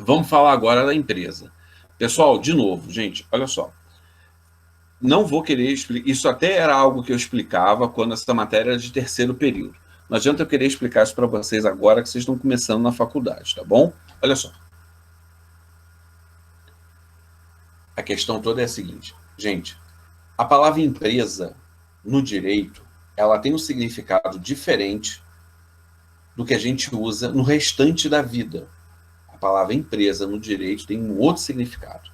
Vamos falar agora da empresa. Pessoal, de novo, gente, olha só. Não vou querer explicar. Isso até era algo que eu explicava quando essa matéria era de terceiro período. Não adianta eu querer explicar isso para vocês agora que vocês estão começando na faculdade, tá bom? Olha só. A questão toda é a seguinte, gente. A palavra empresa no direito, ela tem um significado diferente do que a gente usa no restante da vida. A palavra empresa no direito tem um outro significado,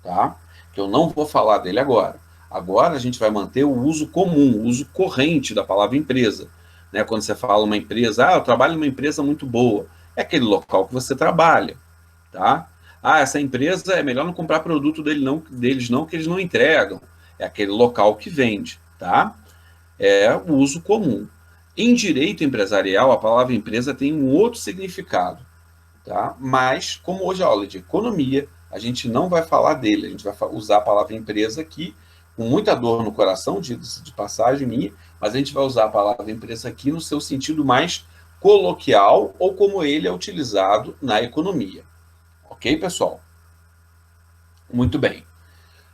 tá? Que eu não vou falar dele agora. Agora a gente vai manter o uso comum, o uso corrente da palavra empresa. Né? Quando você fala uma empresa, eu trabalho numa empresa muito boa. É aquele local que você trabalha, tá? Essa empresa é melhor não comprar produto deles não, que eles não entregam. É aquele local que vende, tá? É o uso comum. Em direito empresarial, a palavra empresa tem um outro significado, tá? Mas, como hoje é aula de economia, a gente não vai falar dele, a gente vai usar a palavra empresa aqui, com muita dor no coração, de passagem minha, mas a gente vai usar a palavra empresa aqui no seu sentido mais coloquial ou como ele é utilizado na economia. Ok, pessoal? Muito bem.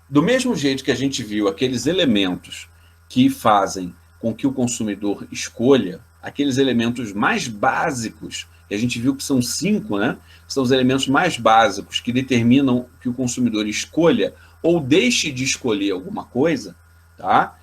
Do mesmo jeito que a gente viu aqueles elementos que fazem com que o consumidor escolha, aqueles elementos mais básicos, que a gente viu que são 5, né? São os elementos mais básicos que determinam que o consumidor escolha ou deixe de escolher alguma coisa, tá?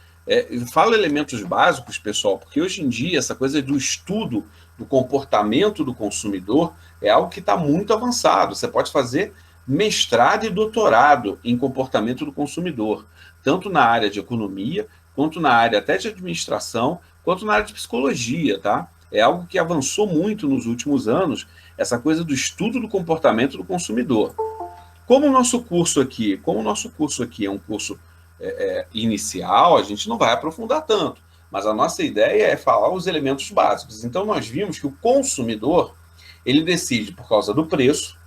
Falo elementos básicos, pessoal, porque hoje em dia essa coisa do estudo do comportamento do consumidor é algo que está muito avançado. Você pode fazer mestrado e doutorado em comportamento do consumidor, tanto na área de economia, quanto na área até de administração, quanto na área de psicologia, tá? É algo que avançou muito nos últimos anos, essa coisa do estudo do comportamento do consumidor. Como o nosso curso aqui é um curso inicial, a gente não vai aprofundar tanto, mas a nossa ideia é falar os elementos básicos. Então nós vimos que o consumidor, ele decide por causa do preço.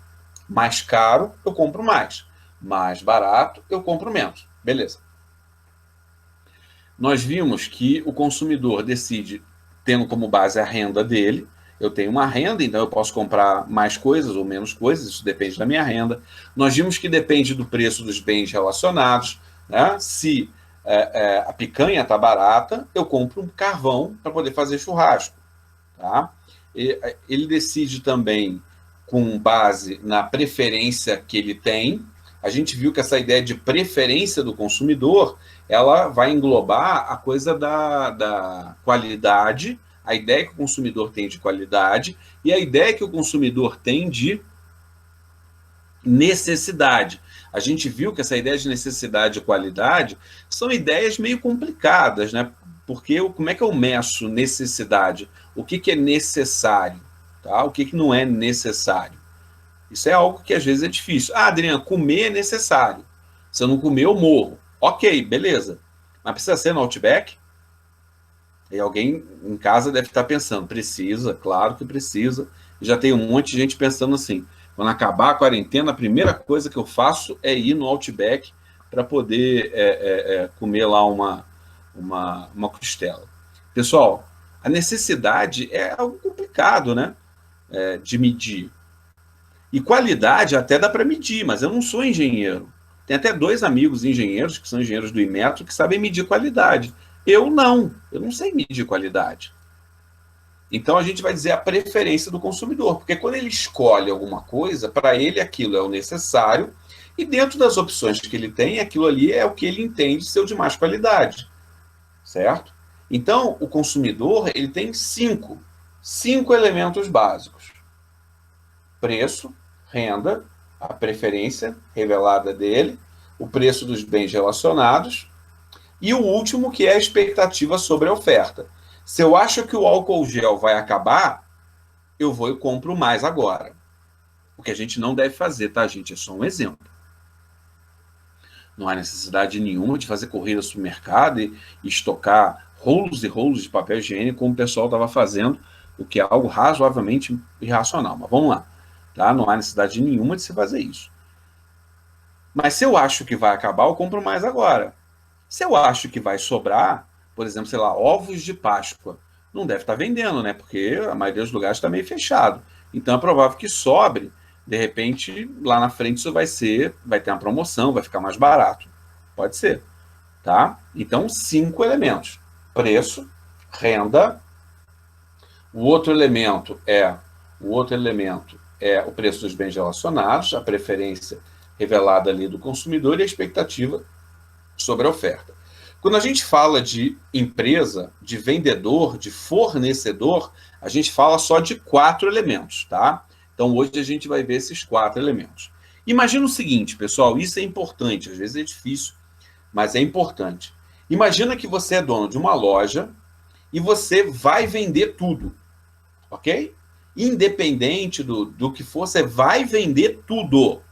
Mais caro, eu compro mais. Mais barato, eu compro menos. Beleza. Nós vimos que o consumidor decide, tendo como base a renda dele. Eu tenho uma renda, então eu posso comprar mais coisas ou menos coisas, isso depende da minha renda. Nós vimos que depende do preço dos bens relacionados. Né? Se a picanha está barata, eu compro um carvão para poder fazer churrasco. Tá? Ele decide também com base na preferência que ele tem. A gente viu que essa ideia de preferência do consumidor, ela vai englobar a coisa da qualidade, a ideia que o consumidor tem de qualidade e a ideia que o consumidor tem de necessidade. A gente viu que essa ideia de necessidade e qualidade são ideias meio complicadas, né? Porque como é que eu meço necessidade? O que é necessário? Tá? O que não é necessário? Isso é algo que às vezes é difícil. Adriano, comer é necessário. Se eu não comer, eu morro. Ok, beleza. Mas precisa ser no Outback? E alguém em casa deve estar pensando, precisa, claro que precisa. Já tem um monte de gente pensando assim, quando acabar a quarentena, a primeira coisa que eu faço é ir no Outback para poder comer lá uma costela. Pessoal, a necessidade é algo complicado, né? De medir. E qualidade até dá para medir, mas eu não sou engenheiro. Tem até 2 amigos engenheiros, que são engenheiros do Inmetro, que sabem medir qualidade. Eu não sei medir qualidade. Então a gente vai dizer a preferência do consumidor, porque quando ele escolhe alguma coisa, para ele aquilo é o necessário, e dentro das opções que ele tem, aquilo ali é o que ele entende ser o de mais qualidade, certo? Então o consumidor ele tem cinco elementos básicos: preço, renda, a preferência revelada dele, o preço dos bens relacionados e o último, que é a expectativa sobre a oferta. Se eu acho que o álcool gel vai acabar, eu vou e compro mais agora. O que a gente não deve fazer, tá, gente? É só um exemplo. Não há necessidade nenhuma de fazer corrida no supermercado e estocar rolos e rolos de papel higiênico como o pessoal estava fazendo, o que é algo razoavelmente irracional. Mas vamos lá. Tá? Não há necessidade nenhuma de se fazer isso. Mas se eu acho que vai acabar, eu compro mais agora. Se eu acho que vai sobrar, por exemplo, sei lá, ovos de Páscoa, não deve estar vendendo, né? Porque a maioria dos lugares está meio fechado. Então é provável que sobre De repente, lá na frente isso vai ter uma promoção, vai ficar mais barato. Pode ser, tá? Então, 5 elementos: preço, renda. O outro elemento é o preço dos bens relacionados, a preferência revelada ali do consumidor e a expectativa sobre a oferta. Quando a gente fala de empresa, de vendedor, de fornecedor, a gente fala só de 4 elementos, tá? Então hoje a gente vai ver esses 4 elementos. Imagina o seguinte, pessoal, isso é importante, às vezes é difícil, mas é importante. Imagina que você é dono de uma loja e você vai vender tudo, ok? Independente do que for, você vai vender tudo.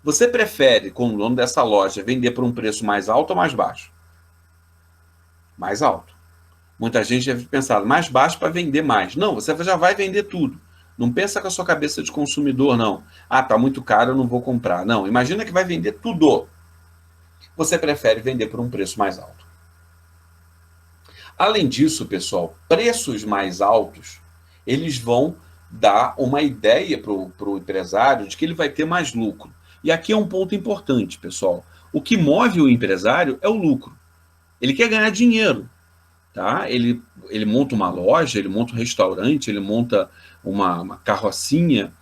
Você prefere, como dono dessa loja, vender por um preço mais alto ou mais baixo? Mais alto. Muita gente deve pensar, mais baixo para vender mais. Não, você já vai vender tudo. Não pensa com a sua cabeça de consumidor, não. Ah, tá muito caro, eu não vou comprar. Não, imagina que vai vender tudo. Você prefere vender por um preço mais alto. Além disso, pessoal, preços mais altos, eles vão dar uma ideia para o empresário de que ele vai ter mais lucro. E aqui é um ponto importante, pessoal. O que move o empresário é o lucro. Ele quer ganhar dinheiro. Tá? Ele monta uma loja, ele monta um restaurante, ele monta uma carrocinha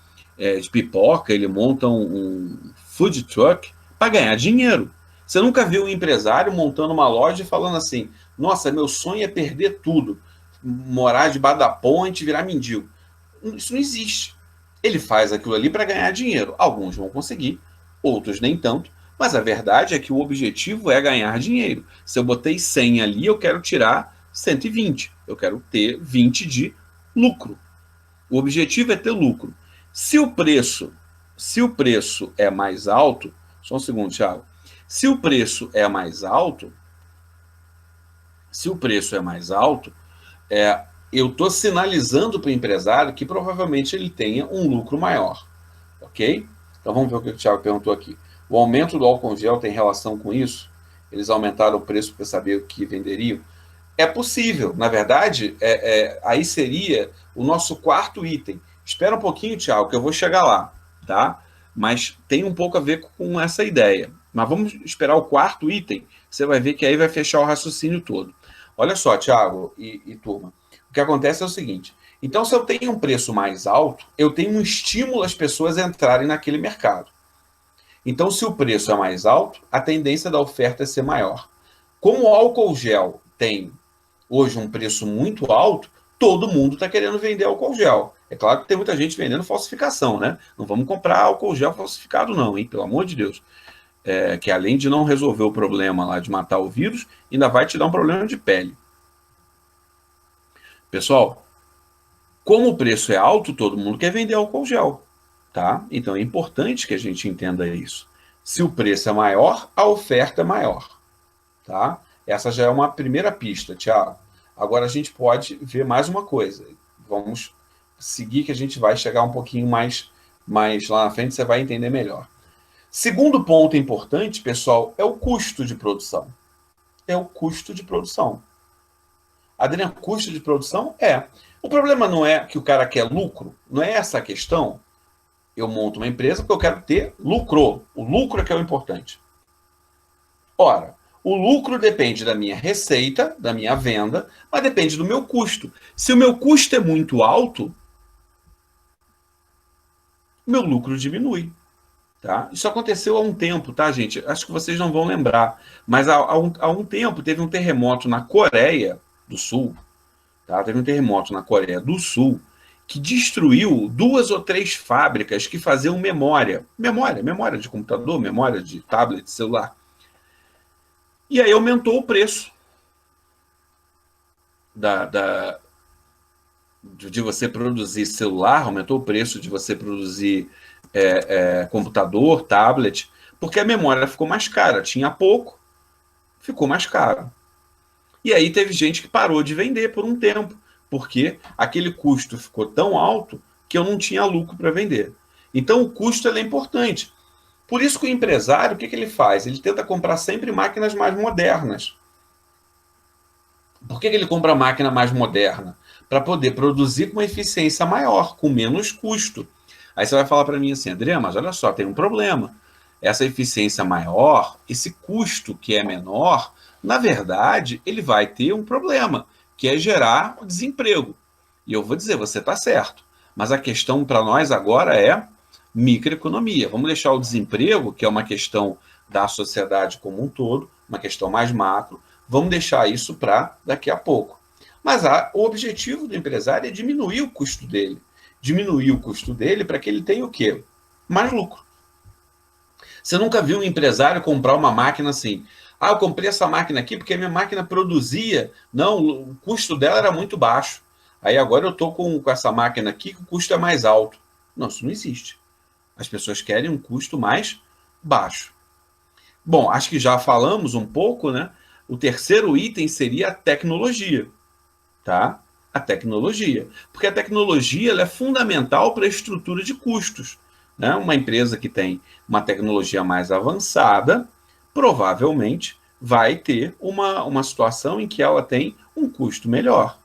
de pipoca, ele monta um food truck para ganhar dinheiro. Você nunca viu um empresário montando uma loja e falando assim, nossa, meu sonho é perder tudo, morar debaixo da ponte, virar mendigo. Isso não existe. Ele faz aquilo ali para ganhar dinheiro. Alguns vão conseguir, outros nem tanto, mas a verdade é que o objetivo é ganhar dinheiro. Se eu botei 100 ali, eu quero tirar 120. Eu quero ter 20 de lucro. O objetivo é ter lucro. Se o preço é mais alto, só um segundo, Thiago. Se o preço é mais alto, eu estou sinalizando para o empresário que provavelmente ele tenha um lucro maior. Ok? Então vamos ver o que o Thiago perguntou aqui. O aumento do álcool gel tem relação com isso? Eles aumentaram o preço para saber o que venderiam? É possível, na verdade, aí seria o nosso quarto item. Espera um pouquinho, Thiago, que eu vou chegar lá, tá? Mas tem um pouco a ver com essa ideia. Mas vamos esperar o quarto item, você vai ver que aí vai fechar o raciocínio todo. Olha só, Thiago e turma, o que acontece é o seguinte, então se eu tenho um preço mais alto, eu tenho um estímulo às pessoas entrarem naquele mercado. Então se o preço é mais alto, a tendência da oferta é ser maior. Como o álcool gel tem hoje um preço muito alto, todo mundo está querendo vender álcool gel. É claro que tem muita gente vendendo falsificação, né? Não vamos comprar álcool gel falsificado não, hein? Pelo amor de Deus. Que além de não resolver o problema lá de matar o vírus, ainda vai te dar um problema de pele. Pessoal, como o preço é alto, todo mundo quer vender álcool gel, tá? Então é importante que a gente entenda isso. Se o preço é maior, a oferta é maior, tá? Essa já é uma primeira pista, Thiago. Agora a gente pode ver mais uma coisa. Vamos seguir que a gente vai chegar um pouquinho mais lá na frente, você vai entender melhor. Segundo ponto importante, pessoal, é o custo de produção. É o custo de produção. Adriano, custo de produção? O problema não é que o cara quer lucro, não é essa a questão. Eu monto uma empresa porque eu quero ter lucro. O lucro é que é o importante. Ora, o lucro depende da minha receita, da minha venda, mas depende do meu custo. Se o meu custo é muito alto, meu lucro diminui. Tá? Isso aconteceu há um tempo, tá, gente? Acho que vocês não vão lembrar, mas há um tempo teve um terremoto na Coreia do Sul, tá? Teve um terremoto na Coreia do Sul que destruiu 2 ou 3 fábricas que faziam memória de computador, memória de tablet, celular. E aí aumentou o preço de você produzir celular, aumentou o preço de você produzir computador, tablet, porque a memória ficou mais cara. Tinha pouco, ficou mais caro. E aí teve gente que parou de vender por um tempo, porque aquele custo ficou tão alto que eu não tinha lucro para vender. Então o custo é importante. Por isso que o empresário, o que ele faz? Ele tenta comprar sempre máquinas mais modernas. Por que ele compra a máquina mais moderna? Para poder produzir com uma eficiência maior, com menos custo. Aí você vai falar para mim assim, André, mas olha só, tem um problema. Essa eficiência maior, esse custo que é menor, na verdade, ele vai ter um problema, que é gerar o desemprego. E eu vou dizer, você está certo. Mas a questão para nós agora é microeconomia. Vamos deixar o desemprego, que é uma questão da sociedade como um todo, uma questão mais macro, vamos deixar isso para daqui a pouco. Mas o objetivo do empresário é diminuir o custo dele. Diminuir o custo dele para que ele tenha o quê? Mais lucro. Você nunca viu um empresário comprar uma máquina assim? Ah, eu comprei essa máquina aqui porque a minha máquina produzia. Não, o custo dela era muito baixo. Aí agora eu estou com essa máquina aqui que o custo é mais alto. Não, isso não existe. As pessoas querem um custo mais baixo. Bom, acho que já falamos um pouco, né? O terceiro item seria a tecnologia, tá? A tecnologia. Porque a tecnologia ela é fundamental para a estrutura de custos. Né? Uma empresa que tem uma tecnologia mais avançada, provavelmente vai ter uma situação em que ela tem um custo melhor.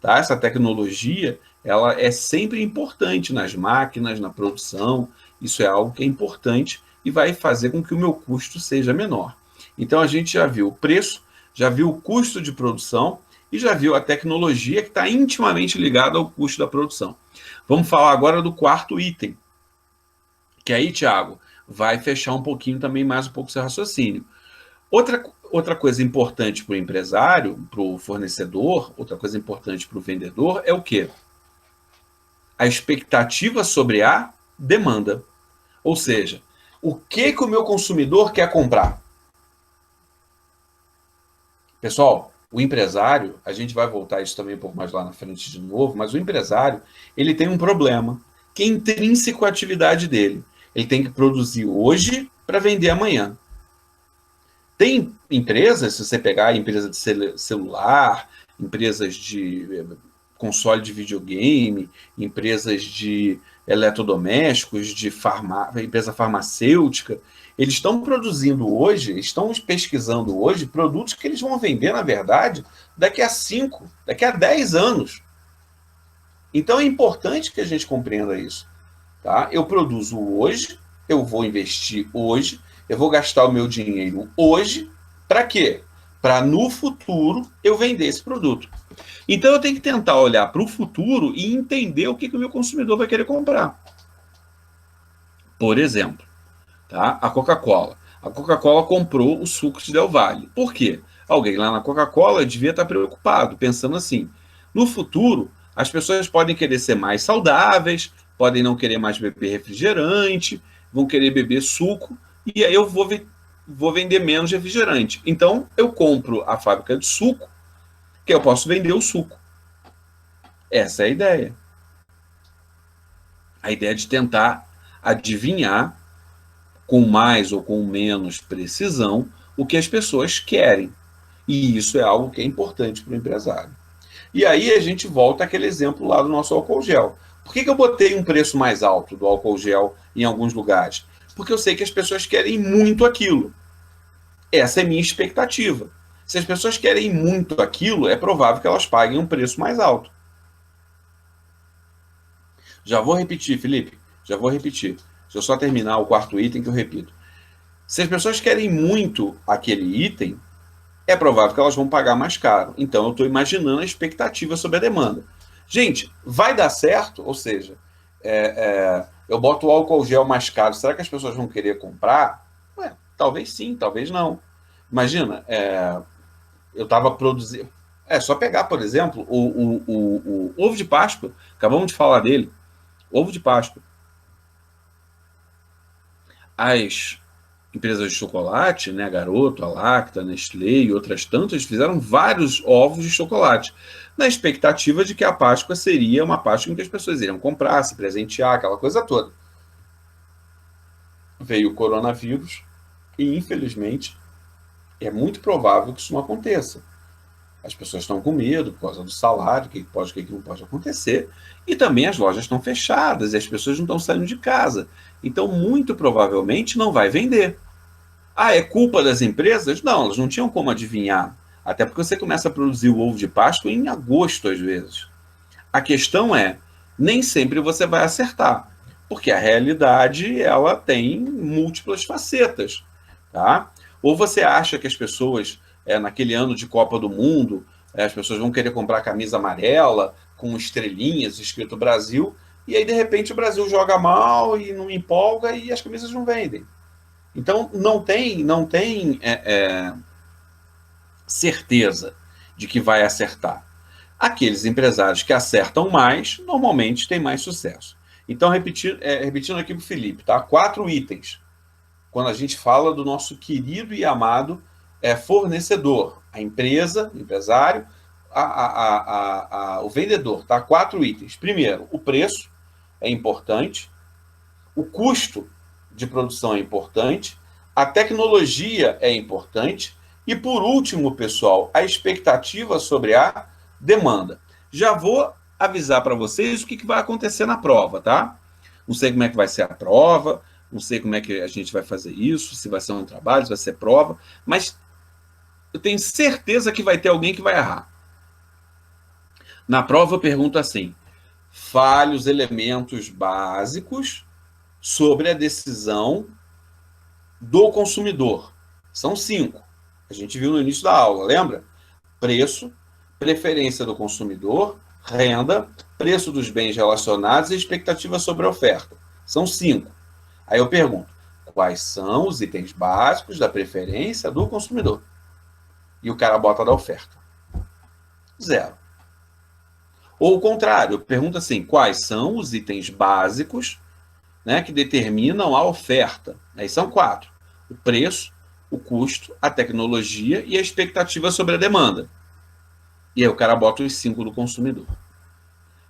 Tá? Essa tecnologia ela é sempre importante nas máquinas, na produção. Isso é algo que é importante e vai fazer com que o meu custo seja menor. Então a gente já viu o preço, já viu o custo de produção e já viu a tecnologia que está intimamente ligada ao custo da produção. Vamos falar agora do quarto item, que aí, Thiago, vai fechar um pouquinho também mais um pouco seu raciocínio. Outra coisa importante para o empresário, para o fornecedor, outra coisa importante para o vendedor é o quê? A expectativa sobre a demanda. Ou seja, o que o meu consumidor quer comprar? Pessoal, o empresário, a gente vai voltar a isso também um pouco mais lá na frente de novo, mas o empresário, ele tem um problema que é intrínseco à atividade dele. Ele tem que produzir hoje para vender amanhã. Tem empresas, se você pegar empresa de celular, empresas de console de videogame, empresas de eletrodomésticos, de empresa farmacêutica, eles estão produzindo hoje, estão pesquisando hoje produtos que eles vão vender, na verdade, daqui a 5, daqui a 10 anos. Então é importante que a gente compreenda isso. Tá? Eu produzo hoje, eu vou investir hoje, eu vou gastar o meu dinheiro hoje, para quê? Para no futuro eu vender esse produto. Então eu tenho que tentar olhar para o futuro e entender o que o meu consumidor vai querer comprar. Por exemplo, tá? A Coca-Cola. A Coca-Cola comprou o suco de Del Valle. Por quê? Alguém lá na Coca-Cola devia estar preocupado, pensando assim, no futuro as pessoas podem querer ser mais saudáveis, podem não querer mais beber refrigerante, vão querer beber suco, e aí eu vou vender menos refrigerante. Então, eu compro a fábrica de suco, que eu posso vender o suco. Essa é a ideia. A ideia de tentar adivinhar, com mais ou com menos precisão, o que as pessoas querem. E isso é algo que é importante para o empresário. E aí a gente volta àquele exemplo lá do nosso álcool gel. Por que eu botei um preço mais alto do álcool gel em alguns lugares? Porque eu sei que as pessoas querem muito aquilo. Essa é a minha expectativa. Se as pessoas querem muito aquilo, é provável que elas paguem um preço mais alto. Já vou repetir, Felipe. Já vou repetir. Deixa eu só terminar o quarto item que eu repito. Se as pessoas querem muito aquele item, é provável que elas vão pagar mais caro. Então, eu estou imaginando a expectativa sobre a demanda. Gente, vai dar certo? Ou seja, eu boto o álcool gel mais caro, será que as pessoas vão querer comprar? Ué, talvez sim, talvez não. Imagina, eu estava produzindo... É só pegar, por exemplo, o ovo de Páscoa. Acabamos de falar dele. Ovo de Páscoa. As empresas de chocolate, né, Garoto, a Lacta, a Nestlé e outras tantas, fizeram vários ovos de chocolate, na expectativa de que a Páscoa seria uma Páscoa em que as pessoas iriam comprar, se presentear, aquela coisa toda. Veio o coronavírus e, infelizmente, é muito provável que isso não aconteça. As pessoas estão com medo por causa do salário, o que pode, o que não pode acontecer, e também as lojas estão fechadas e as pessoas não estão saindo de casa. Então, muito provavelmente, não vai vender. Ah, é culpa das empresas? Não, elas não tinham como adivinhar. Até porque você começa a produzir o ovo de Páscoa em agosto, às vezes. A questão é, nem sempre você vai acertar. Porque a realidade, ela tem múltiplas facetas, tá? Ou você acha que as pessoas, naquele ano de Copa do Mundo, as pessoas vão querer comprar camisa amarela com estrelinhas escrito Brasil, e aí de repente o Brasil joga mal e não empolga e as camisas não vendem. Então não tem certeza de que vai acertar. Aqueles empresários que acertam mais, normalmente têm mais sucesso. Então, repetindo aqui para o Felipe, tá? 4 itens. Quando a gente fala do nosso querido e amado fornecedor, a empresa, o empresário, o vendedor, tá? 4 itens. Primeiro, o preço é importante, o custo de produção é importante, a tecnologia é importante e, por último, pessoal, a expectativa sobre a demanda. Já vou avisar para vocês o que vai acontecer na prova, tá? Não sei como é que vai ser a prova, não sei como é que a gente vai fazer isso, se vai ser um trabalho, se vai ser prova, mas eu tenho certeza que vai ter alguém que vai errar. Na prova eu pergunto assim: fale os elementos básicos sobre a decisão do consumidor. São 5. A gente viu no início da aula, lembra? Preço, preferência do consumidor, renda, preço dos bens relacionados e expectativa sobre a oferta. São 5. Aí eu pergunto: quais são os itens básicos da preferência do consumidor? E o cara bota da oferta. 0. Ou o contrário, eu pergunto assim: quais são os itens básicos, né, que determinam a oferta? Aí são 4. O preço, o custo, a tecnologia e a expectativa sobre a demanda. E aí o cara bota os 5 do consumidor.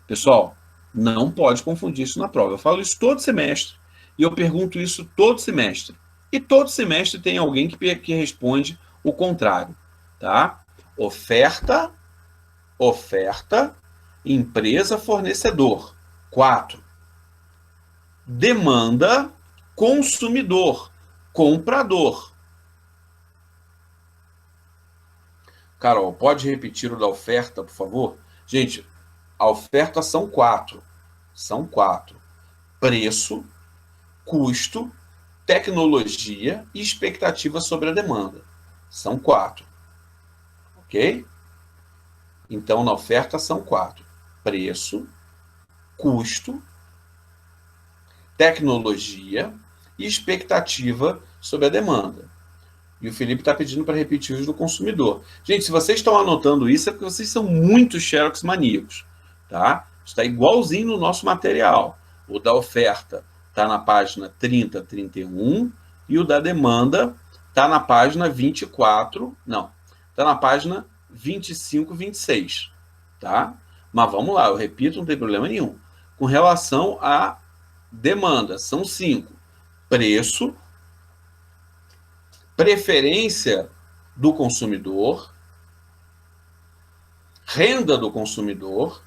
Pessoal, não pode confundir isso na prova. Eu falo isso todo semestre e eu pergunto isso todo semestre. E todo semestre tem alguém que responde o contrário, tá? Oferta, empresa, fornecedor. 4. Demanda, consumidor, comprador. Carol, pode repetir o da oferta, por favor? Gente, a oferta são 4. São 4. Preço, custo, tecnologia e expectativa sobre a demanda. São 4. Ok? Então, na oferta são 4. Preço, custo, tecnologia e expectativa sobre a demanda. E o Felipe está pedindo para repetir os do consumidor. Gente, se vocês estão anotando isso, é porque vocês são muito xerox maníacos, tá? Está igualzinho no nosso material. O da oferta está na página 30, 31, e o da demanda está na página 24, não, está na página 25, 26, tá? Mas vamos lá, eu repito, não tem problema nenhum. Com relação à demanda, são 5. Preço, preferência do consumidor, renda do consumidor,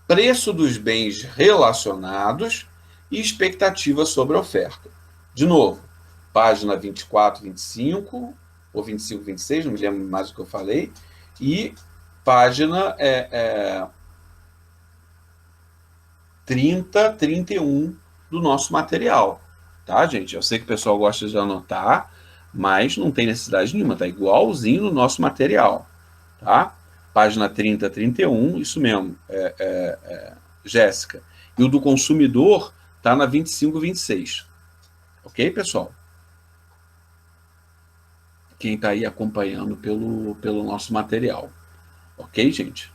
preço dos bens relacionados e expectativa sobre a oferta. De novo, página 24, 25, ou 25, 26, não me lembro mais o que eu falei, e página 30, 31 do nosso material. Tá, gente? Eu sei que o pessoal gosta de anotar, mas não tem necessidade nenhuma, tá igualzinho no nosso material, tá? Página 30, 31, isso mesmo, Jéssica. E o do consumidor tá na 25, 26. Ok, pessoal? Quem tá aí acompanhando pelo nosso material. Ok, gente?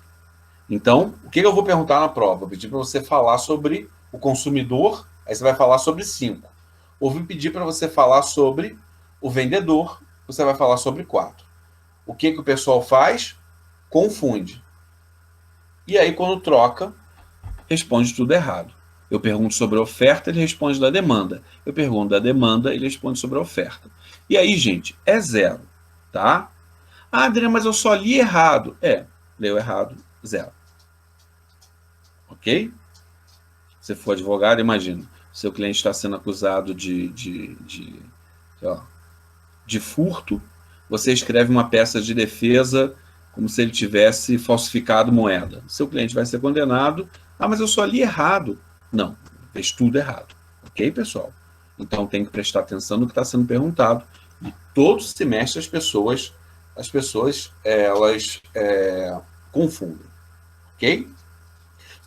Então, o que eu vou perguntar na prova? Vou pedir para você falar sobre o consumidor, aí você vai falar sobre 5. Ou vou pedir para você falar sobre o vendedor, você vai falar sobre 4. O que o pessoal faz? Confunde. E aí, quando troca, responde tudo errado. Eu pergunto sobre a oferta, ele responde da demanda. Eu pergunto da demanda, ele responde sobre a oferta. E aí, gente, é 0, tá? Ah, Adriana, mas eu só li errado. Leu errado, 0. Ok? Se você for advogado, imagina, seu cliente está sendo acusado de furto, você escreve uma peça de defesa como se ele tivesse falsificado moeda. Seu cliente vai ser condenado. Ah, mas eu só li errado. Não, fez tudo errado. Ok, pessoal? Então tem que prestar atenção no que está sendo perguntado. E todo semestre as pessoas elas confundem. Ok?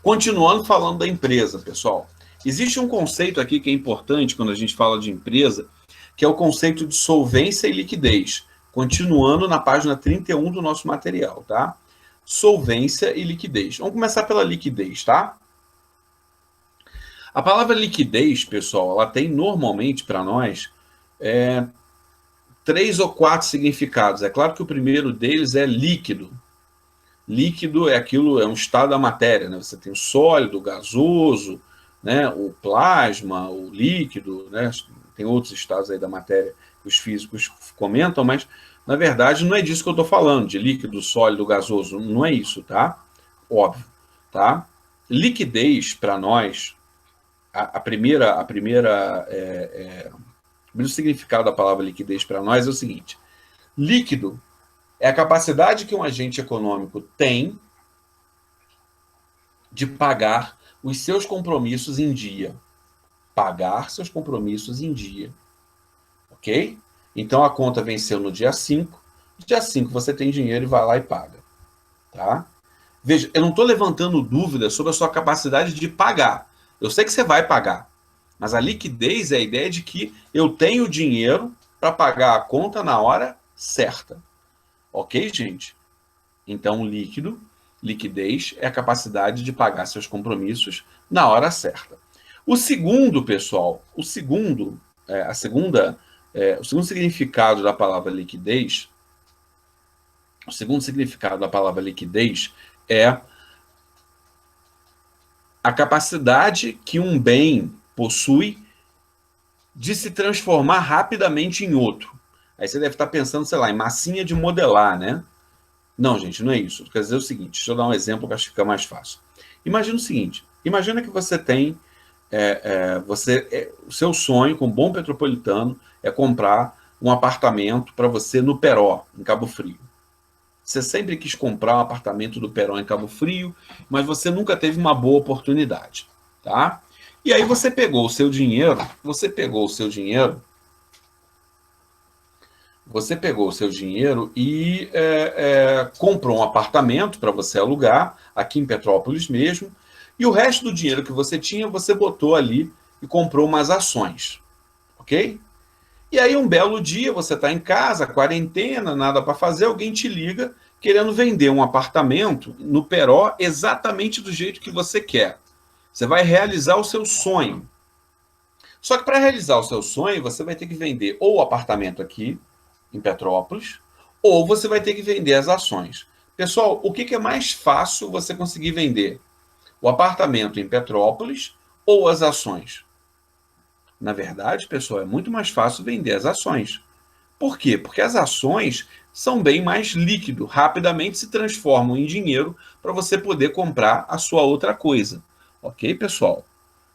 Continuando falando da empresa, pessoal. Existe um conceito aqui que é importante quando a gente fala de empresa, que é o conceito de solvência e liquidez. Continuando na página 31 do nosso material, tá? Solvência e liquidez. Vamos começar pela liquidez, tá? A palavra liquidez, pessoal, ela tem normalmente para nós 3 ou 4 significados. É claro que o primeiro deles é líquido. Líquido é aquilo, é um estado da matéria, né? Você tem o sólido, o gasoso, né? O plasma, o líquido, né? Tem outros estados aí da matéria que os físicos comentam, mas na verdade não é disso que eu estou falando, de líquido, sólido, gasoso, não é isso, tá? Óbvio, tá? Liquidez para nós, o primeiro significado da palavra liquidez para nós é o seguinte: líquido é a capacidade que um agente econômico tem de pagar os seus compromissos em dia. Pagar seus compromissos em dia. Ok? Então a conta venceu no dia 5. No dia 5 você tem dinheiro e vai lá e paga. Tá? Veja, eu não estou levantando dúvidas sobre a sua capacidade de pagar. Eu sei que você vai pagar. Mas a liquidez é a ideia de que eu tenho dinheiro para pagar a conta na hora certa. Ok, gente? Então, liquidez, é a capacidade de pagar seus compromissos na hora certa. O segundo, pessoal, o segundo significado da palavra liquidez, é a capacidade que um bem possui de se transformar rapidamente em outro. Aí você deve estar pensando, sei lá, em massinha de modelar, né? Não, gente, não é isso. Quer dizer o seguinte, deixa eu dar um exemplo que acho que fica mais fácil. Imagina o seguinte, imagina que você tem, o seu sonho com um bom petropolitano é comprar um apartamento para você no Peró, em Cabo Frio. Você sempre quis comprar um apartamento do Peró em Cabo Frio, mas você nunca teve uma boa oportunidade, tá? E aí você pegou o seu dinheiro e comprou um apartamento para você alugar, aqui em Petrópolis mesmo, e o resto do dinheiro que você tinha, você botou ali e comprou umas ações, ok? E aí um belo dia, você está em casa, quarentena, nada para fazer, alguém te liga querendo vender um apartamento no Peró exatamente do jeito que você quer. Você vai realizar o seu sonho. Só que para realizar o seu sonho, você vai ter que vender ou o apartamento aqui, em Petrópolis, ou você vai ter que vender as ações. Pessoal, o que é mais fácil você conseguir vender? O apartamento em Petrópolis ou as ações? Na verdade, pessoal, é muito mais fácil vender as ações. Por quê? Porque as ações são bem mais líquido, rapidamente se transformam em dinheiro para você poder comprar a sua outra coisa. Ok, pessoal?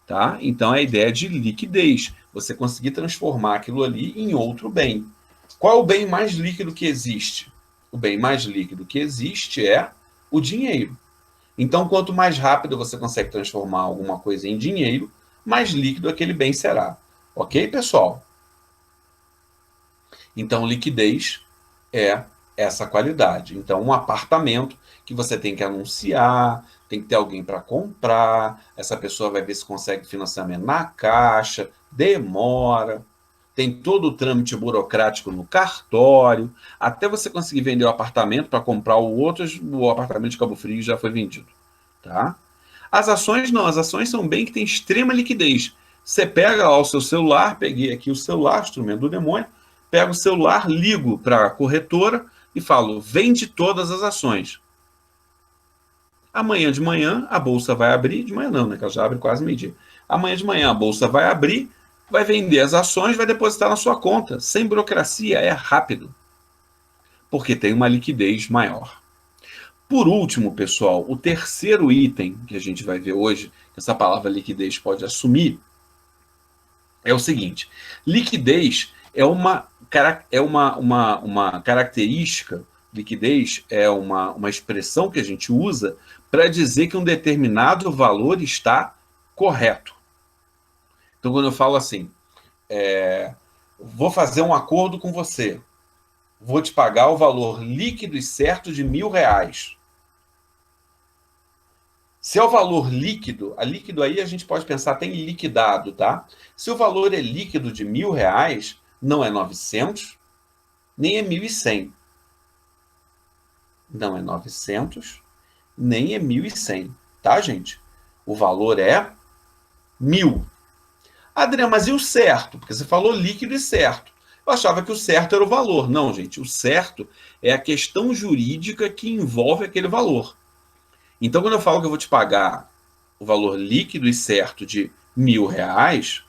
Tá? Então, é a ideia de liquidez, você conseguir transformar aquilo ali em outro bem. Qual é o bem mais líquido que existe? O bem mais líquido que existe é o dinheiro. Então, quanto mais rápido você consegue transformar alguma coisa em dinheiro, mais líquido aquele bem será. Ok, pessoal? Então, liquidez é essa qualidade. Então, um apartamento que você tem que anunciar, tem que ter alguém para comprar, essa pessoa vai ver se consegue financiamento na Caixa, demora, tem todo o trâmite burocrático no cartório, até você conseguir vender o apartamento para comprar o outro, o apartamento de Cabo Frio já foi vendido. Tá? As ações não, as ações são bem que tem extrema liquidez. Você pega lá o seu celular, peguei aqui o celular, instrumento do demônio, pego o celular, ligo para a corretora e falo, vende todas as ações. Amanhã de manhã a bolsa vai abrir, de manhã não, né, que ela já abre quase meio-dia. Amanhã de manhã a bolsa vai abrir, vai vender as ações, vai depositar na sua conta. Sem burocracia, é rápido. Porque tem uma liquidez maior. Por último, pessoal, o terceiro item que a gente vai ver hoje, que essa palavra liquidez pode assumir, é o seguinte: liquidez é uma característica, liquidez é uma expressão que a gente usa para dizer que um determinado valor está correto. Então, quando eu falo assim, vou fazer um acordo com você, vou te pagar o valor líquido e certo de R$ 1.000. Se é o valor líquido, a líquido aí a gente pode pensar até em liquidado, tá? Se o valor é líquido de R$ 1.000, não é 900, nem é 1.100. Não é 900, nem é 1.100, tá, gente? O valor é 1.000. Adriano, mas e o certo? Porque você falou líquido e certo. Eu achava que o certo era o valor. Não, gente, o certo é a questão jurídica que envolve aquele valor. Então, quando eu falo que eu vou te pagar o valor líquido e certo de R$ 1.000,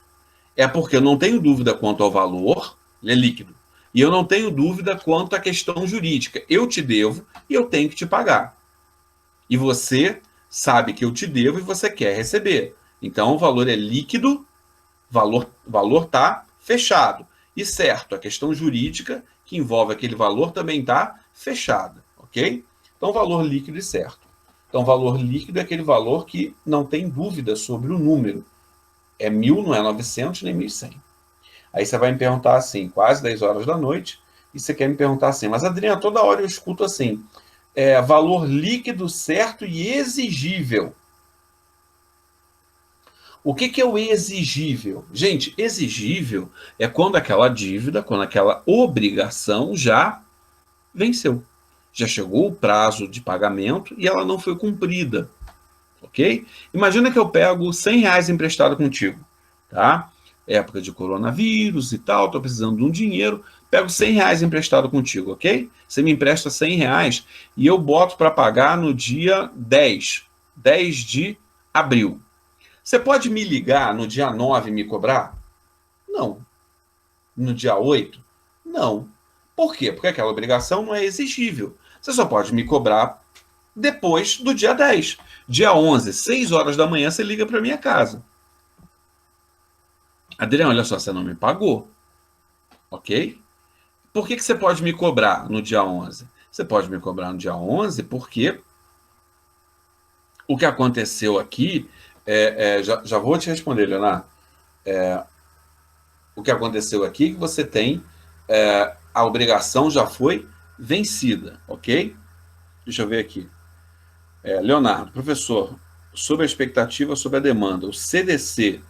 é porque eu não tenho dúvida quanto ao valor, ele é líquido. E eu não tenho dúvida quanto à questão jurídica. Eu te devo e eu tenho que te pagar. E você sabe que eu te devo e você quer receber. Então, o valor é líquido, valor tá fechado. E certo, a questão jurídica que envolve aquele valor também está fechada, ok? Então, valor líquido e certo. Então, valor líquido é aquele valor que não tem dúvida sobre o número. É 1.000, não é 900 nem 1.100. Aí você vai me perguntar assim, quase 10 horas da noite, e você quer me perguntar assim, mas Adriana, toda hora eu escuto assim, valor líquido certo e exigível. O que é o exigível? Gente, exigível é quando aquela dívida, quando aquela obrigação já venceu. Já chegou o prazo de pagamento e ela não foi cumprida. Ok? Imagina que eu pego R$ 100 emprestado contigo, tá? Época de coronavírus e tal, estou precisando de um dinheiro, pego R$ 100 emprestado contigo, ok? Você me empresta R$ 100 e eu boto para pagar no dia 10 de abril. Você pode me ligar no dia 9 e me cobrar? Não. No dia 8? Não. Por quê? Porque aquela obrigação não é exigível. Você só pode me cobrar depois do dia 10. Dia 11, 6 horas da manhã, você liga para minha casa. Adriano, olha só, você não me pagou. Ok? Por que você pode me cobrar no dia 11? Você pode me cobrar no dia 11 porque o que aconteceu aqui, já vou te responder, Leonardo. O que aconteceu aqui é que você tem, a obrigação já foi vencida, ok? Deixa eu ver aqui. Leonardo, professor, sobre a expectativa sobre a demanda, o CDC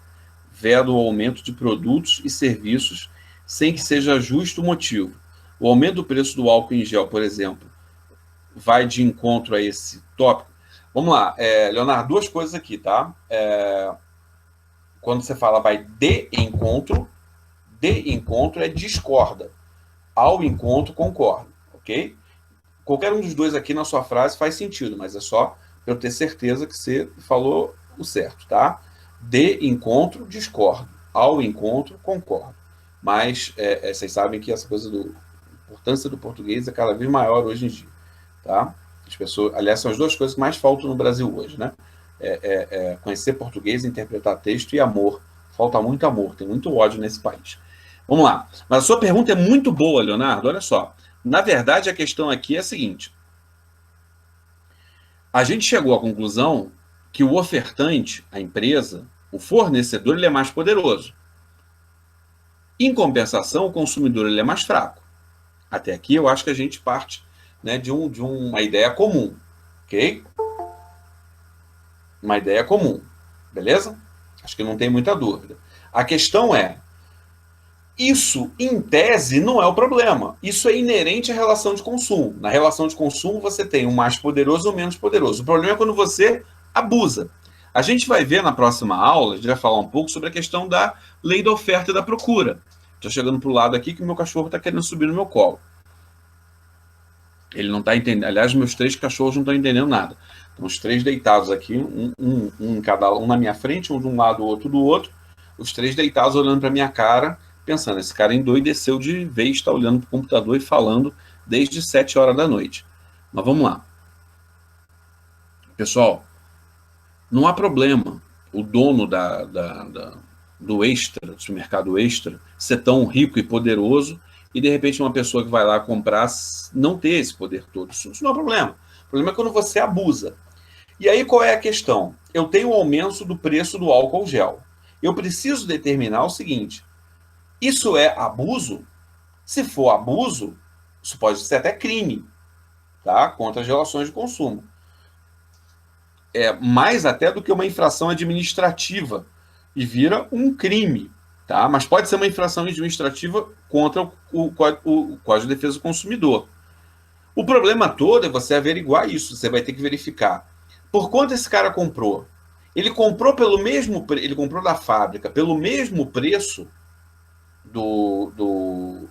veda o aumento de produtos e serviços sem que seja justo o motivo. O aumento do preço do álcool em gel, por exemplo, vai de encontro a esse tópico. Vamos lá, Leonardo, duas coisas aqui, tá? Quando você fala vai de encontro é discorda. Ao encontro, concorda, ok? Qualquer um dos dois aqui na sua frase faz sentido, mas é só eu ter certeza que você falou o certo, tá? De encontro, discordo. Ao encontro, concordo. Mas vocês sabem que essa coisa a importância do português é cada vez maior hoje em dia, tá? As pessoas, aliás, são as duas coisas que mais faltam no Brasil hoje, né? Conhecer português, interpretar texto e amor. Falta muito amor, tem muito ódio nesse país. Vamos lá. Mas a sua pergunta é muito boa, Leonardo. Olha só. Na verdade, a questão aqui é a seguinte. A gente chegou à conclusão que o ofertante, a empresa, o fornecedor, ele é mais poderoso. Em compensação, o consumidor ele é mais fraco. Até aqui eu acho que a gente parte, né, de uma ideia comum. Ok? Uma ideia comum. Beleza? Acho que não tem muita dúvida. A questão é, isso, em tese, não é o problema. Isso é inerente à relação de consumo. Na relação de consumo, você tem o mais poderoso ou o menos poderoso. O problema é quando você abusa. A gente vai ver na próxima aula, a gente vai falar um pouco sobre a questão da lei da oferta e da procura. Estou chegando para o lado aqui que o meu cachorro está querendo subir no meu colo. Ele não está entendendo. Aliás, meus 3 cachorros não estão entendendo nada. Estão os 3 deitados aqui, um na minha frente, um de um lado, o outro do outro. Os 3 deitados olhando para a minha cara, pensando, esse cara endoideceu de vez, está olhando para o computador e falando desde 7 horas da noite. Mas vamos lá. Pessoal, não há problema o dono do Extra, do supermercado Extra, ser tão rico e poderoso e, de repente, uma pessoa que vai lá comprar não ter esse poder todo. Isso não é problema. O problema é quando você abusa. E aí, qual é a questão? Eu tenho o aumento do preço do álcool gel. eu preciso determinar o seguinte: isso é abuso? Se for abuso, isso pode ser até crime, tá? Contra as relações de consumo. É mais até do que uma infração administrativa e vira um crime, tá? Mas pode ser uma infração administrativa contra o Código de Defesa do Consumidor. O problema todo é você averiguar isso. Você vai ter que verificar por quanto esse cara comprou. Ele comprou ele comprou da fábrica pelo mesmo preço do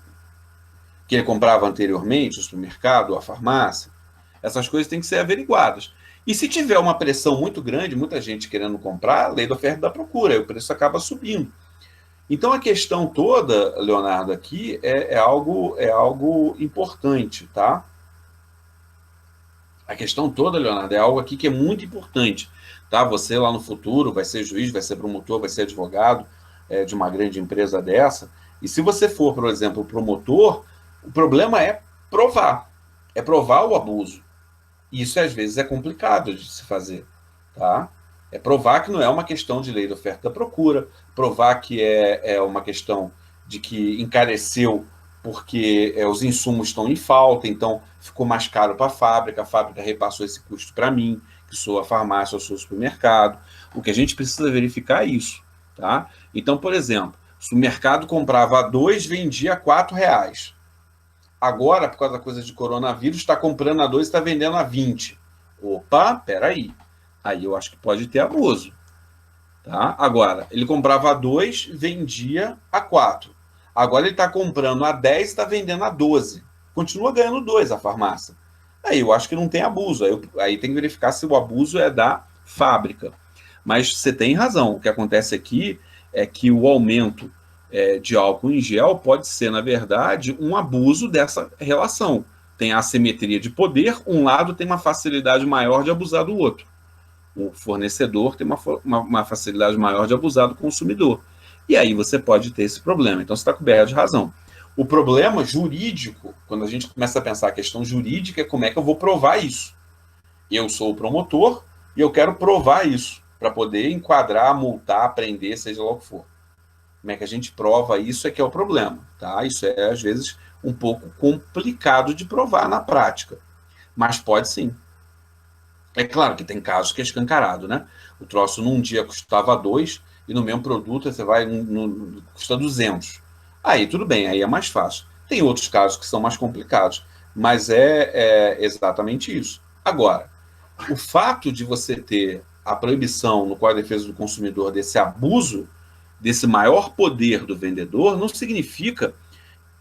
que ele comprava anteriormente, o supermercado, a farmácia. Essas coisas têm que ser averiguadas. E se tiver uma pressão muito grande, muita gente querendo comprar, a lei da oferta e da procura, aí o preço acaba subindo. Então a questão toda, Leonardo, aqui é algo importante, tá? A questão toda, Leonardo, é algo aqui que é muito importante, tá? Você lá no futuro vai ser juiz, vai ser promotor, vai ser advogado de uma grande empresa dessa. E se você for, por exemplo, promotor, o problema é provar o abuso. E isso às vezes é complicado de se fazer, tá? É provar que não é uma questão de lei da oferta e da procura, provar que é uma questão de que encareceu porque os insumos estão em falta, então ficou mais caro para a fábrica repassou esse custo para mim, que sou a farmácia, eu sou o supermercado. O que a gente precisa verificar é isso, tá? Então, por exemplo, se o mercado comprava a 2, vendia a R$ 4. Agora, por causa da coisa de coronavírus, está comprando a 2 e está vendendo a 20. Opa, peraí. Aí eu acho que pode ter abuso. Tá? Agora, ele comprava a 2, vendia a 4. Agora ele está comprando a 10 e está vendendo a 12. Continua ganhando 2 a farmácia. Aí eu acho que não tem abuso. Aí tem que verificar se o abuso é da fábrica. Mas você tem razão. O que acontece aqui é que o aumento de álcool em gel pode ser, na verdade, um abuso dessa relação. Tem a assimetria de poder, um lado tem uma facilidade maior de abusar do outro. O fornecedor tem uma facilidade maior de abusar do consumidor. E aí você pode ter esse problema. Então você está coberto de razão. O problema jurídico, quando a gente começa a pensar a questão jurídica, é como é que eu vou provar isso. Eu sou o promotor e eu quero provar isso para poder enquadrar, multar, prender, seja lá o que for. Como é que a gente prova isso é que é o problema, tá? Isso é, às vezes, um pouco complicado de provar na prática, mas pode sim. É claro que tem casos que é escancarado, né? O troço num dia custava 2 e no mesmo produto você vai custa 200. Aí tudo bem, aí é mais fácil. Tem outros casos que são mais complicados, mas é exatamente isso. Agora, o fato de você ter a proibição no Código de Defesa do Consumidor desse abuso, desse maior poder do vendedor, não significa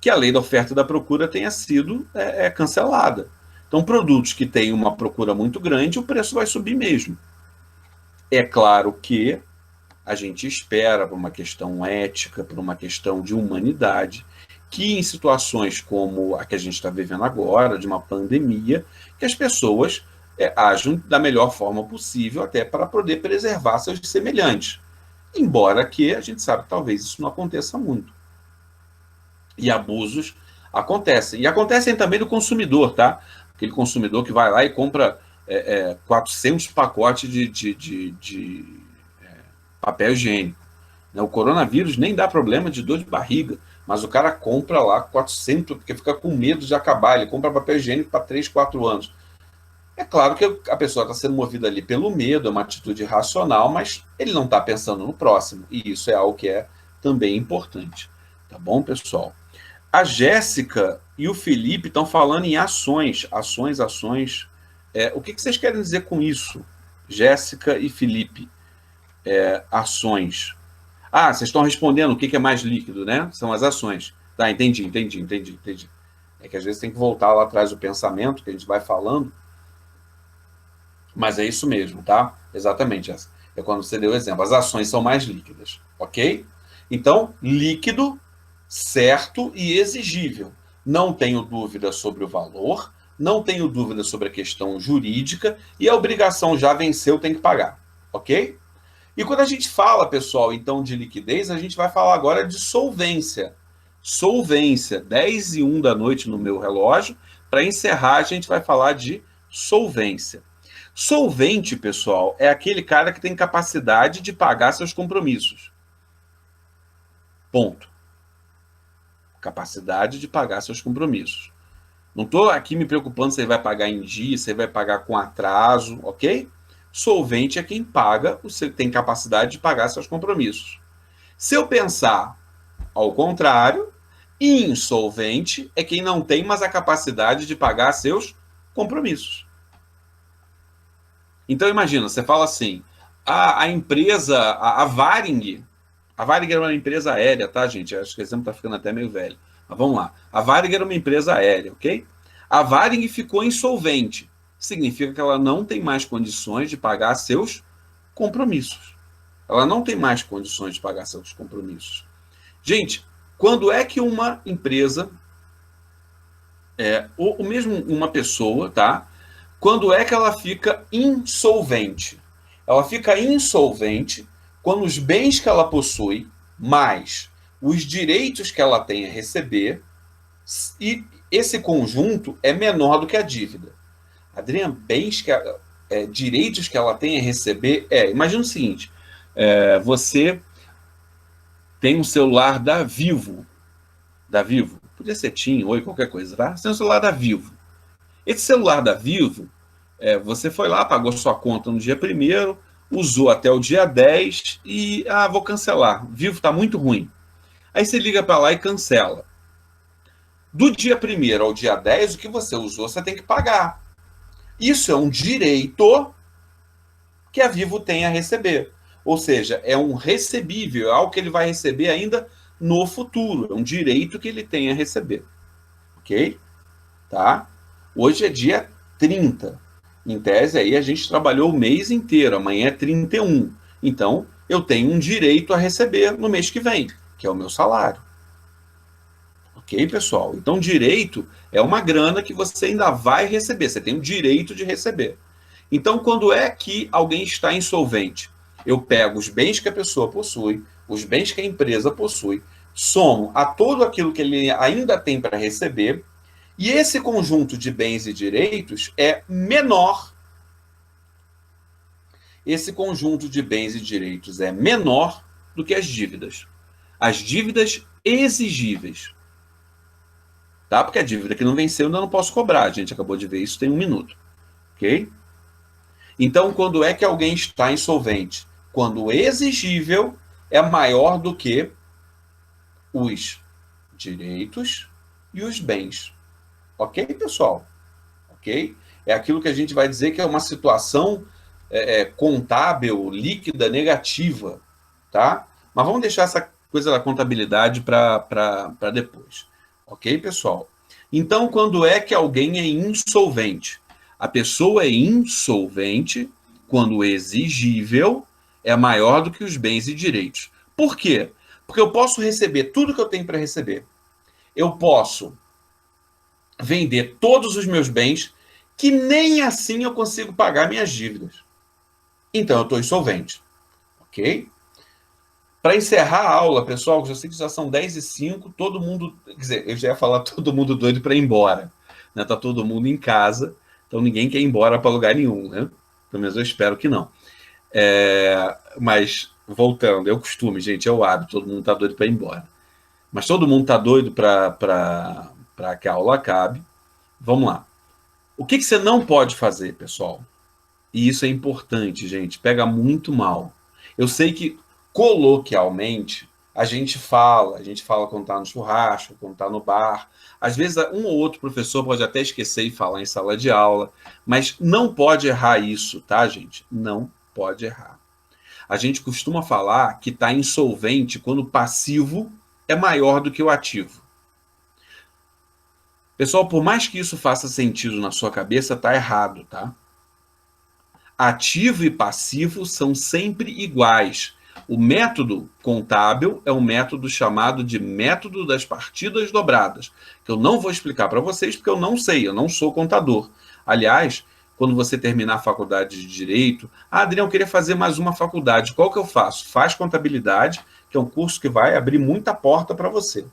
que a lei da oferta e da procura tenha sido cancelada. Então, produtos que têm uma procura muito grande, o preço vai subir mesmo. É claro que a gente espera, por uma questão ética, por uma questão de humanidade, que em situações como a que a gente está vivendo agora, de uma pandemia, que as pessoas ajam da melhor forma possível, até para poder preservar seus semelhantes. Embora que a gente sabe que talvez isso não aconteça muito. E abusos acontecem. E acontecem também do consumidor, tá? Aquele consumidor que vai lá e compra 400 pacotes de papel higiênico. O coronavírus nem dá problema de dor de barriga, mas o cara compra lá 400, porque fica com medo de acabar. Ele compra papel higiênico para 3, 4 anos. É claro que a pessoa está sendo movida ali pelo medo, é uma atitude racional, mas ele não está pensando no próximo. E isso é algo que é também importante. Tá bom, pessoal? A Jéssica e o Felipe estão falando em ações. Ações. O que vocês querem dizer com isso? Jéssica e Felipe. Ações. Ah, vocês estão respondendo o que é mais líquido, né? São as ações. Tá, entendi. É que às vezes tem que voltar lá atrás do pensamento, que a gente vai falando. Mas é isso mesmo, tá? Exatamente essa. É quando você deu o exemplo. As ações são mais líquidas, ok? Então, líquido, certo e exigível. Não tenho dúvida sobre o valor, não tenho dúvida sobre a questão jurídica e a obrigação já venceu, tem que pagar, ok? E quando a gente fala, pessoal, então de liquidez, a gente vai falar agora de solvência. Solvência, 10:01 da noite no meu relógio. Para encerrar, a gente vai falar de solvência. Solvente, pessoal, é aquele cara que tem capacidade de pagar seus compromissos. Ponto. Capacidade de pagar seus compromissos. Não estou aqui me preocupando se ele vai pagar em dia, se ele vai pagar com atraso, ok? Solvente é quem paga, tem capacidade de pagar seus compromissos. Se eu pensar ao contrário, insolvente é quem não tem mais a capacidade de pagar seus compromissos. Então imagina, você fala assim, a empresa, a Varig era uma empresa aérea, tá, gente? Acho que esse exemplo tá ficando até meio velho. Mas vamos lá. A Varig era uma empresa aérea, ok? A Varig ficou insolvente. Significa que ela não tem mais condições de pagar seus compromissos. Ela não tem mais condições de pagar seus compromissos. Gente, quando é que uma empresa, ou mesmo uma pessoa, tá? Quando é que ela fica insolvente? Ela fica insolvente quando os bens que ela possui, mais os direitos que ela tem a receber, e esse conjunto é menor do que a dívida. Adriana, direitos que ela tem a receber, imagina o seguinte, você tem um celular da Vivo, podia ser TIM, Oi, qualquer coisa, tá? Você tem um celular da Vivo. Esse celular da Vivo, você foi lá, pagou sua conta no dia 1º, usou até o dia 10 e, vou cancelar. Vivo está muito ruim. Aí você liga para lá e cancela. Do dia 1º ao dia 10, o que você usou, você tem que pagar. Isso é um direito que a Vivo tem a receber. Ou seja, é um recebível, é algo que ele vai receber ainda no futuro. É um direito que ele tem a receber. Ok? Tá? Hoje é dia 30. Em tese, aí a gente trabalhou o mês inteiro. Amanhã é 31. Então, eu tenho um direito a receber no mês que vem, que é o meu salário. Ok, pessoal? Então, direito é uma grana que você ainda vai receber. Você tem o direito de receber. Então, quando é que alguém está insolvente? Eu pego os bens que a pessoa possui, os bens que a empresa possui, somo a tudo aquilo que ele ainda tem para receber, e esse conjunto de bens e direitos é menor. Esse conjunto de bens e direitos é menor do que as dívidas. As dívidas exigíveis. Tá? Porque a dívida que não venceu eu ainda não posso cobrar. A gente acabou de ver isso tem 1 minuto. Ok? Então, quando é que alguém está insolvente? Quando o exigível é maior do que os direitos e os bens. Ok, pessoal? Ok? É aquilo que a gente vai dizer que é uma situação contábil, líquida, negativa. Tá? Mas vamos deixar essa coisa da contabilidade para depois. Ok, pessoal? Então, quando é que alguém é insolvente? A pessoa é insolvente quando o exigível é maior do que os bens e direitos. Por quê? Porque eu posso receber tudo que eu tenho para receber. Eu posso vender todos os meus bens, que nem assim eu consigo pagar minhas dívidas. Então, eu estou insolvente. Ok? Para encerrar a aula, pessoal, eu sei que já são 10h05, todo mundo, quer dizer, eu já ia falar todo mundo doido para ir embora. Né? Tá todo mundo em casa, então ninguém quer ir embora para lugar nenhum, né? Pelo menos eu espero que não. Mas, voltando, é o costume, gente, é o hábito, todo mundo tá doido para ir embora. Mas todo mundo tá doido para que a aula acabe. Vamos lá. O que você não pode fazer, pessoal? E isso é importante, gente, pega muito mal. Eu sei que coloquialmente a gente fala quando está no churrasco, quando está no bar. Às vezes um ou outro professor pode até esquecer e falar em sala de aula, mas não pode errar isso, tá, gente? Não pode errar. A gente costuma falar que está insolvente quando o passivo é maior do que o ativo. Pessoal, por mais que isso faça sentido na sua cabeça, está errado, tá? Ativo e passivo são sempre iguais. O método contábil é um método chamado de método das partidas dobradas, que eu não vou explicar para vocês porque eu não sei, eu não sou contador. Aliás, quando você terminar a faculdade de Direito, Adriano, eu queria fazer mais uma faculdade, qual que eu faço? Faz contabilidade, que é um curso que vai abrir muita porta para você.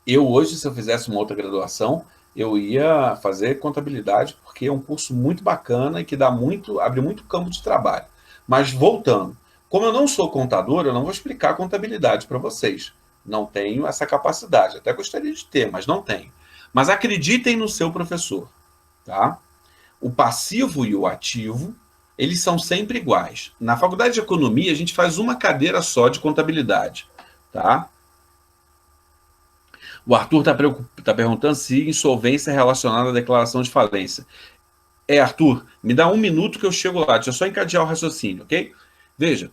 Eu hoje, se eu fizesse uma outra graduação, eu ia fazer contabilidade, porque é um curso muito bacana e que abre muito campo de trabalho. Mas voltando, Como eu não sou contador, eu não vou explicar contabilidade para vocês. Não tenho essa capacidade. Até gostaria de ter, mas não tenho. Mas acreditem no seu professor, tá? O passivo e o ativo, eles são sempre iguais. Na faculdade de economia, a gente faz uma cadeira só de contabilidade, tá? O Arthur está perguntando se insolvência é relacionada à declaração de falência. Arthur, me dá um minuto que eu chego lá. Deixa eu só encadear o raciocínio, ok? Veja,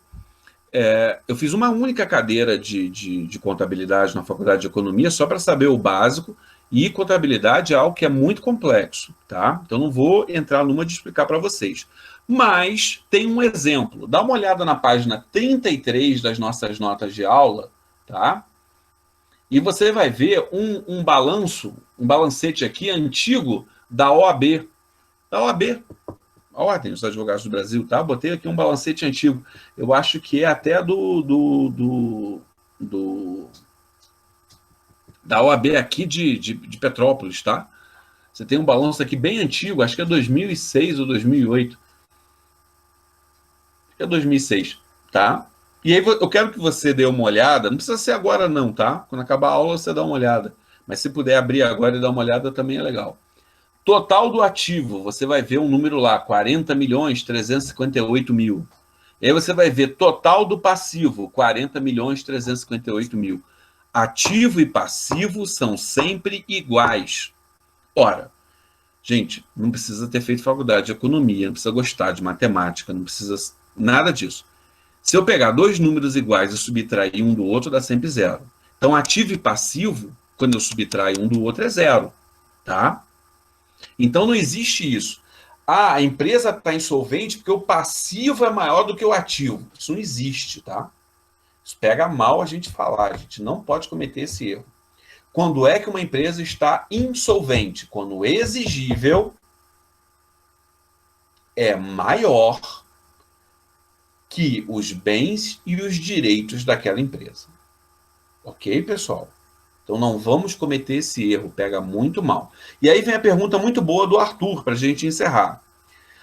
eu fiz uma única cadeira de contabilidade na faculdade de economia só para saber o básico, e contabilidade é algo que é muito complexo, tá? Então não vou entrar numa de explicar para vocês. Mas tem um exemplo. Dá uma olhada na página 33 das nossas notas de aula, tá? E você vai ver um balancete aqui antigo da OAB. Da OAB. A Ordem dos Advogados do Brasil, tá? Botei aqui um balancete antigo. Eu acho que é até da OAB aqui de Petrópolis, tá? Você tem um balanço aqui bem antigo, acho que é 2006 ou 2008. Acho que é 2006, tá? E aí eu quero que você dê uma olhada, não precisa ser agora não, tá? Quando acabar a aula você dá uma olhada. Mas se puder abrir agora e dar uma olhada também é legal. Total do ativo, você vai ver um número lá, 40 milhões 358 mil. E aí você vai ver total do passivo, 40 milhões 358 mil. Ativo e passivo são sempre iguais. Ora, gente, não precisa ter feito faculdade de economia, não precisa gostar de matemática, não precisa nada disso. Se eu pegar dois números iguais e subtrair um do outro, dá sempre zero. Então, ativo e passivo, quando eu subtraio um do outro, é zero, tá? Então não existe isso. A empresa está insolvente porque o passivo é maior do que o ativo. Isso não existe, tá? Isso pega mal a gente falar. A gente não pode cometer esse erro. Quando é que uma empresa está insolvente? Quando o exigível é maior que os bens e os direitos daquela empresa. Ok, pessoal? Então não vamos cometer esse erro, pega muito mal. E aí vem a pergunta muito boa do Arthur, para a gente encerrar.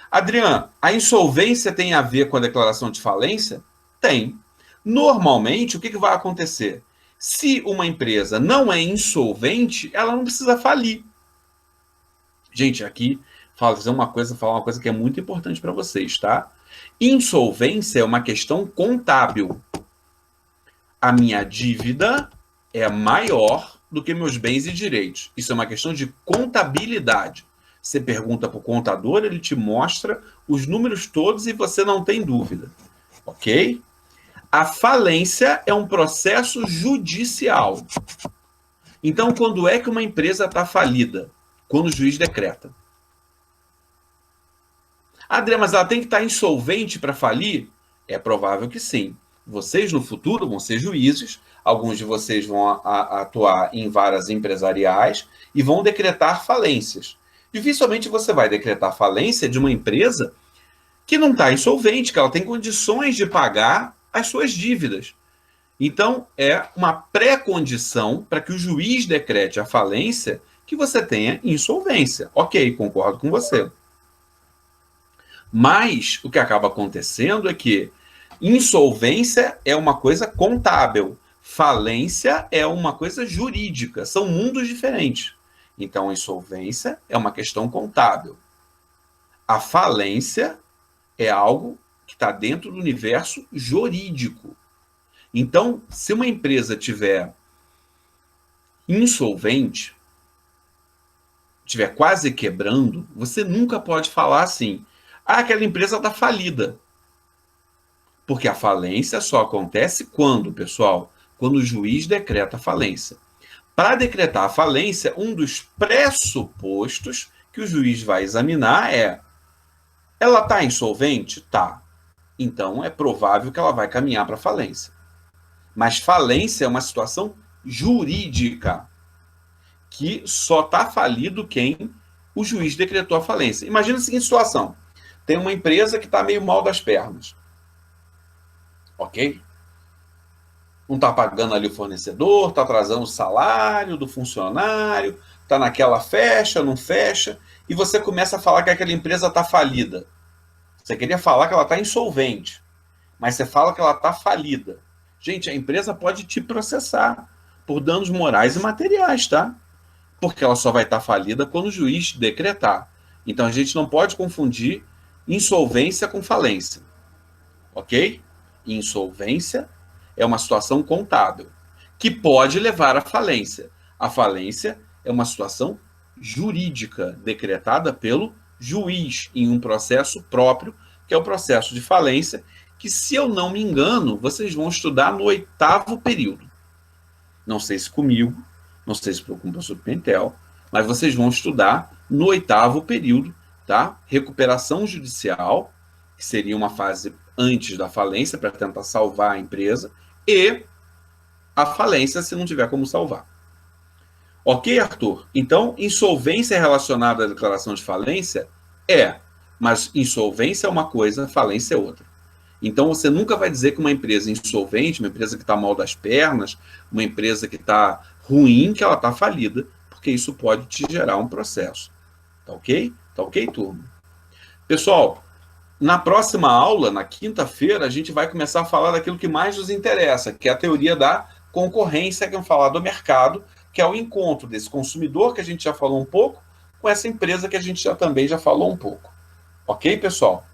Adriano, a insolvência tem a ver com a declaração de falência? Tem. Normalmente, o que vai acontecer? Se uma empresa não é insolvente, ela não precisa falir. Gente, aqui falar uma coisa que é muito importante para vocês, tá? Insolvência é uma questão contábil. A minha dívida é maior do que meus bens e direitos. Isso é uma questão de contabilidade. Você pergunta para o contador, ele te mostra os números todos e você não tem dúvida. Ok? A falência é um processo judicial. Então, quando é que uma empresa está falida? Quando o juiz decreta. André, mas ela tem que estar insolvente para falir? É provável que sim. Vocês, no futuro, vão ser juízes, alguns de vocês vão atuar em varas empresariais e vão decretar falências. Dificilmente você vai decretar falência de uma empresa que não está insolvente, que ela tem condições de pagar as suas dívidas. Então, é uma pré-condição para que o juiz decrete a falência que você tenha insolvência. Ok, concordo com você. Mas o que acaba acontecendo é que insolvência é uma coisa contábil, falência é uma coisa jurídica, são mundos diferentes. Então, a insolvência é uma questão contábil. A falência é algo que está dentro do universo jurídico. Então, se uma empresa tiver insolvente, tiver quase quebrando, você nunca pode falar assim, aquela empresa está falida. Porque a falência só acontece quando, pessoal? Quando o juiz decreta a falência. Para decretar a falência, um dos pressupostos que o juiz vai examinar é: ela está insolvente? Tá. Então é provável que ela vai caminhar para a falência. Mas falência é uma situação jurídica, que só está falido quem o juiz decretou a falência. Imagina a seguinte situação: tem uma empresa que está meio mal das pernas. Ok? Não está pagando ali o fornecedor, está atrasando o salário do funcionário, está naquela fecha, não fecha, e você começa a falar que aquela empresa está falida. Você queria falar que ela está insolvente. mas você fala que ela está falida. Gente, a empresa pode te processar por danos morais e materiais, tá? Porque ela só vai estar falida quando o juiz decretar. Então a gente não pode confundir insolvência com falência, ok? Insolvência é uma situação contábil que pode levar à falência. A falência é uma situação jurídica decretada pelo juiz em um processo próprio, que é o processo de falência, que, se eu não me engano, vocês vão estudar no 8º período. Não sei se comigo, não sei se com o professor Pentel, mas vocês vão estudar no 8º período, tá? Recuperação judicial, que seria uma fase antes da falência, para tentar salvar a empresa, e a falência se não tiver como salvar. Ok, Arthur? Então, insolvência relacionada à declaração de falência? Mas insolvência é uma coisa, falência é outra. Então, você nunca vai dizer que uma empresa insolvente, uma empresa que está mal das pernas, uma empresa que está ruim, que ela está falida, porque isso pode te gerar um processo. Tá ok? Tá ok, turma? Pessoal, na próxima aula, na quinta-feira, a gente vai começar a falar daquilo que mais nos interessa, que é a teoria da concorrência, que vamos falar do mercado, que é o encontro desse consumidor, que a gente já falou um pouco, com essa empresa que a gente também já falou um pouco. Ok, pessoal?